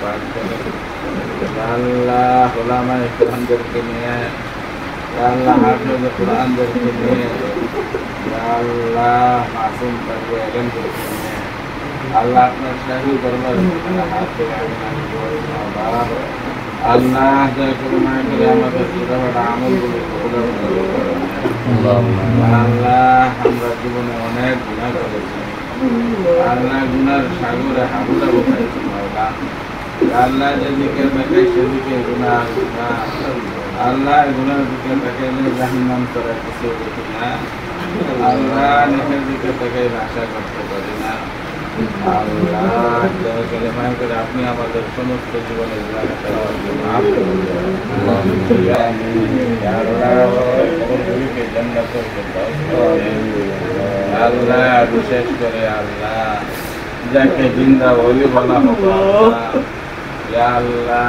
পাঠ করে আল্লাহ ওলামায়ে কেরামদেরকে নিয়ে আল্লাহ হাফেজ কোরআনদেরকে নিয়ে আল্লাহ মাসুম তাকে এলেমদেরকে নিয়ে আল্লাহ আপনার শাহী দরবার হাত থেকে আল্লাহ দয়া করে মায়া করে আমাদের ছোটখাটো আমলগুলো আল্লাহ আমরা জীবনে অনেক গুনাহ করেছি আল্লাহ গুনার সাগরে হাবুডা বসাইছি আল্লাহ যেদিকে তাকাই সেদিকে গুনাহ আল্লাহ গুনার দিকে তাকাইলে জাহান্নাম ছাড়া কিছু দেখি না আল্লাহ নিজের দিকে তাকাই আশা করতে পারি না আল্লাহ দয়া করে মায়া করে আপনি আমাদের সমস্ত জীবনের মাফ করে আল্লাহ বিশেষ করে আল্লাহ যাকে জিন্দা ওলি বলা হোক আল্লাহ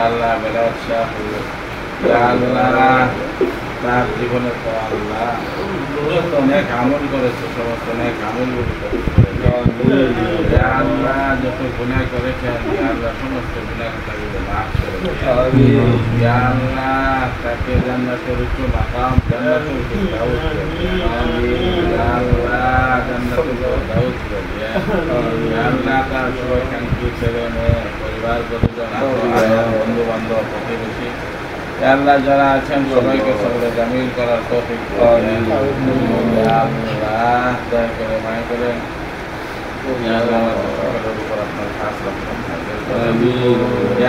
আল্লাহ বেলায়েত শাহ আল্লাহ তার জীবনে তো আল্লাহ অনেক আমল করেছে সমস্ত অনেক আমলগুলো আল্লাহ যত গুনাহ করেছেন আল্লাহ সমস্ত গুনাহ তাকে মাফ করে আল্লাহ তাকে জান্নাতের উচ্চ মাকাম জান্নাতুল ফিরদাউস আল্লাহ জান্নাতুল ফিরদাউস আল্লাহ তার শুভাকাঙ্ক্ষী ছেলে মেয়ে পরিবার পরিজন বন্ধু বান্ধব প্রতিবেশী আল্লাহ যারা আছেন সবাইকে সবরে জামিল করার তৌফিক আল্লাহ দয়া করে মায়া করে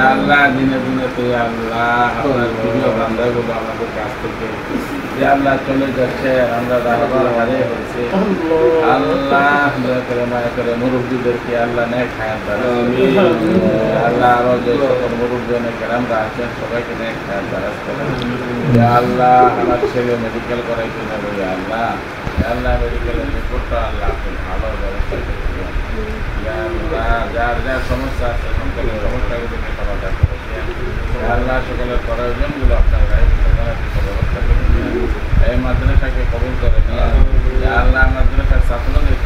আল্লাহ দিনে দিনে তো আল্লাহ আপনার প্রিয় বান্দাগুলো আমাদের কাছ থেকে আল্লাহ চলে যাচ্ছে আমরা রাহবার হারিয়ে ফেলছি আল্লাহ দয়া করে মায়া করে মুরব্বীদেরকে আল্লাহ নেক হায়াত দান আল্লাহ আরো যে সকল মুরব্বী কেরামরা আছেন সবাইকে নেক হায়াত দারাজ করেন আল্লাহ আমার ছেলে মেডিকেল করাইতে যাবে আল্লাহ আল্লাহ মেডিকেলের রিপোর্টটা আল্লাহ আপনি ভালো ব্যবস্থা করছেন আল্লাহ যার যার সমস্যা আছে সকলের সমস্যাগুলো সমাধান করেছেন আল্লাহ সকলের প্রয়োজনগুলো আপনার গায়ে ব্যবস্থা করেছেন এই মাদ্রাসাকে কবুল করে নিয়ে আল্লাহ মাদ্রাসার ছাত্রদের